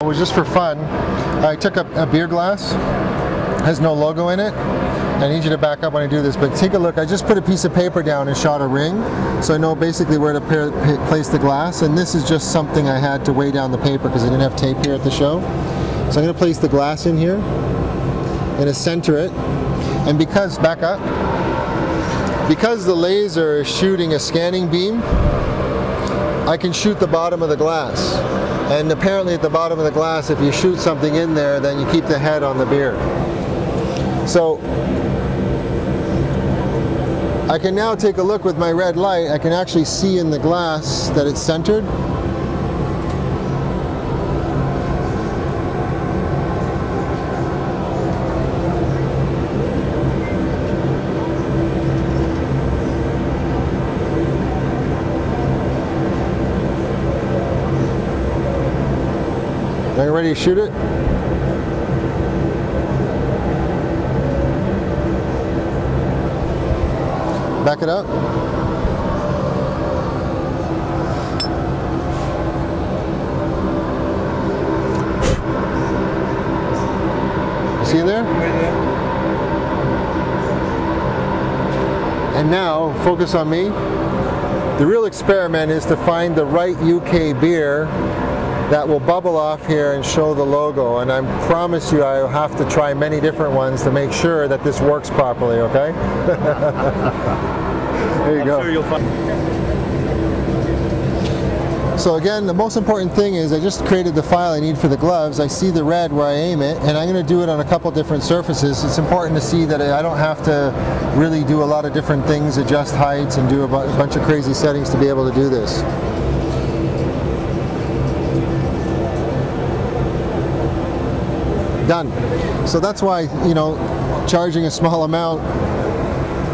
It was just for fun. I took a beer glass, has no logo in it. I need you to back up when I do this, but take a look. I just put a piece of paper down and shot a ring, so I know basically where to place the glass, and this is just something I had to weigh down the paper because I didn't have tape here at the show. So I'm going to place the glass in here, I'm going to center it, and because, back up, because the laser is shooting a scanning beam, I can shoot the bottom of the glass. And apparently at the bottom of the glass, if you shoot something in there, then you keep the head on the beer. So I can now take a look with my red light. I can actually see in the glass that it's centered. Are you ready to shoot it? Back it up. You see there? And now, focus on me. The real experiment is to find the right UK beer that will bubble off here and show the logo, and I promise you I'll have to try many different ones to make sure that this works properly, okay? There you go. I'm sure you'll find. So again, the most important thing is I just created the file I need for the gloves. I see the red where I aim it, and I'm going to do it on a couple different surfaces. It's important to see that I don't have to really do a lot of different things, adjust heights and do a bunch of crazy settings to be able to do this. Done. So that's why, you know, charging a small amount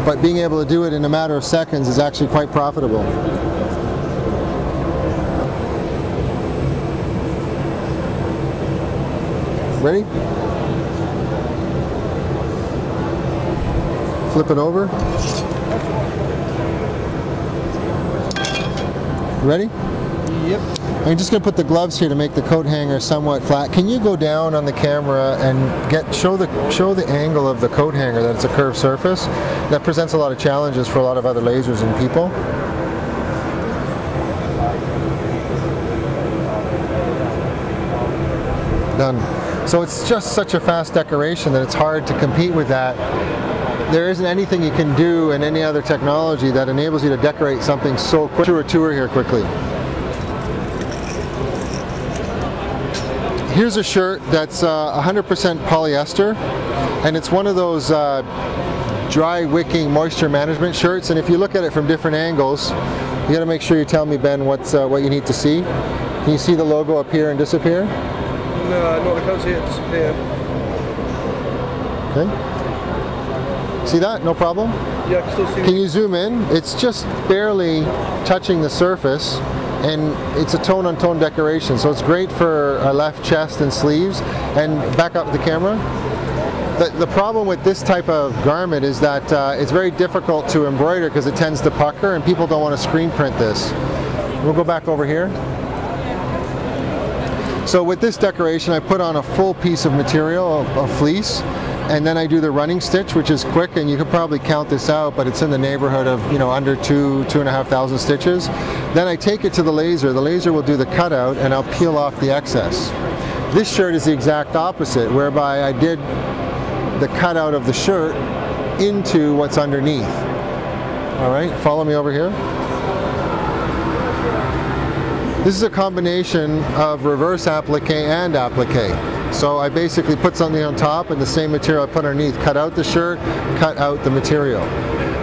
but being able to do it in a matter of seconds is actually quite profitable. Ready? Flip it over. Ready? Yep. I'm just going to put the gloves here to make the coat hanger somewhat flat. Can you go down on the camera and show the angle of the coat hanger, that it's a curved surface? That presents a lot of challenges for a lot of other lasers and people. Done. So it's just such a fast decoration that it's hard to compete with that. There isn't anything you can do in any other technology that enables you to decorate something so quick. Do a tour here quickly. Here's a shirt that's 100% polyester, and it's one of those dry wicking moisture management shirts, and if you look at it from different angles, you got to make sure you tell me, Ben, what you need to see. Can you see the logo appear and disappear? No, I can't see it disappear. Okay. See that? No problem? Yeah, I can still see it. Can you zoom in? It's just barely touching the surface, and it's a tone-on-tone decoration, so it's great for a left chest and sleeves. And back up the camera. The problem with this type of garment is that it's very difficult to embroider because it tends to pucker, and people don't want to screen print this. We'll go back over here. So with this decoration, I put on a full piece of material, a fleece, and then I do the running stitch, which is quick, and you could probably count this out, but it's in the neighborhood of, you know, under 2,500 stitches. Then I take it to the laser. The laser will do the cutout, and I'll peel off the excess. This shirt is the exact opposite, whereby I did the cutout of the shirt into what's underneath. All right, follow me over here. This is a combination of reverse applique and applique. So I basically put something on top and the same material I put underneath, cut out the shirt, cut out the material.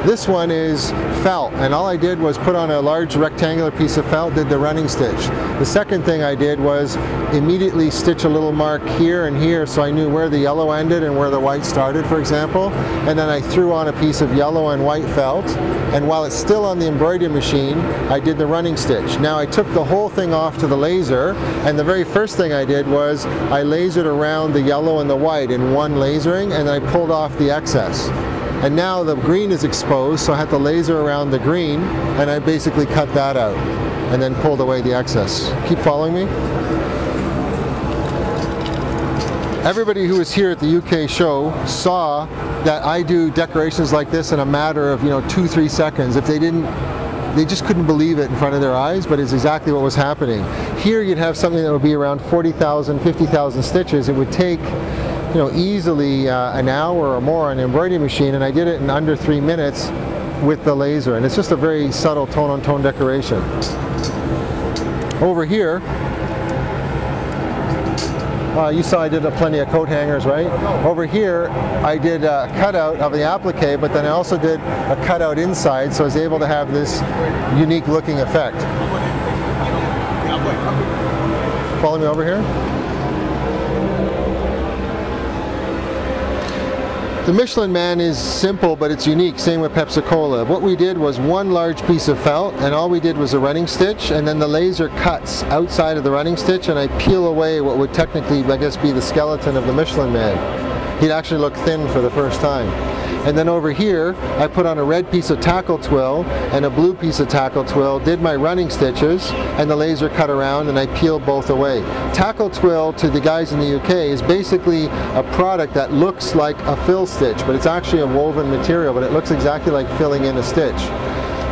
This one is felt, and all I did was put on a large rectangular piece of felt, did the running stitch. The second thing I did was immediately stitch a little mark here and here so I knew where the yellow ended and where the white started, for example. And then I threw on a piece of yellow and white felt, and while it's still on the embroidery machine, I did the running stitch. Now I took the whole thing off to the laser, and the very first thing I did was I lasered around the yellow and the white in one lasering, and I pulled off the excess. And now the green is exposed, so I had to laser around the green, and I basically cut that out and then pulled away the excess. Keep following me. Everybody who was here at the UK show saw that I do decorations like this in a matter of 2-3 seconds. If they didn't, they just couldn't believe it in front of their eyes, but it's exactly what was happening. Here you'd have something that would be around 40,000, 50,000 stitches. It would take easily an hour or more on an embroidery machine, and I did it in under 3 minutes with the laser, and it's just a very subtle tone-on-tone decoration. Over here, you saw I did plenty of coat hangers, right? Over here, I did a cutout of the applique, but then I also did a cutout inside, so I was able to have this unique looking effect. Follow me over here. The Michelin Man is simple, but it's unique, same with Pepsi-Cola. What we did was one large piece of felt, and all we did was a running stitch, and then the laser cuts outside of the running stitch, and I peel away what would technically, I guess, be the skeleton of the Michelin Man. He'd actually look thin for the first time. And then over here, I put on a red piece of tackle twill and a blue piece of tackle twill, did my running stitches, and the laser cut around, and I peeled both away. Tackle twill, to the guys in the UK, is basically a product that looks like a fill stitch, but it's actually a woven material, but it looks exactly like filling in a stitch.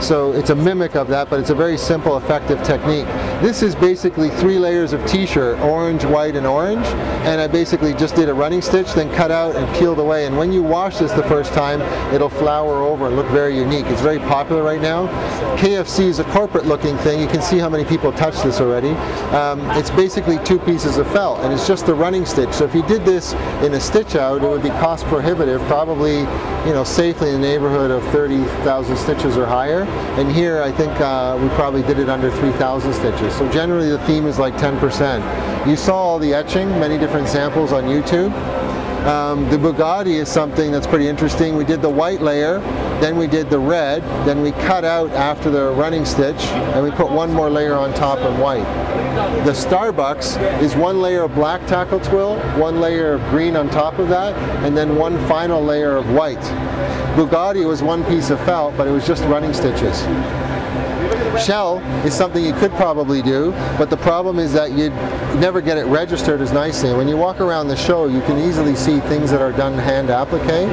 So it's a mimic of that, but it's a very simple, effective technique. This is basically 3 layers of t-shirt, orange, white, and orange, and I basically just did a running stitch, then cut out and peeled away. And when you wash this the first time, it'll flower over and look very unique. It's very popular right now. KFC is a corporate looking thing. You can see how many people touch this already. It's basically 2 pieces of felt, and it's just the running stitch. So if you did this in a stitch out, it would be cost prohibitive, probably safely in the neighborhood of 30,000 stitches or higher. And here I think we probably did it under 3,000 stitches. So generally the theme is like 10%. You saw all the etching, many different samples on YouTube. The Bugatti is something that's pretty interesting. We did the white layer, then we did the red, then we cut out after the running stitch, and we put one more layer on top in white. The Starbucks is 1 layer of black tackle twill, 1 layer of green on top of that, and then 1 final layer of white. Bugatti was 1 piece of felt, but it was just running stitches. Shell is something you could probably do, but the problem is that you'd never get it registered as nicely. When you walk around the show, you can easily see things that are done hand applique,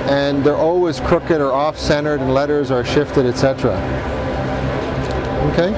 and they're always crooked or off-centered, and letters are shifted, etc. Okay?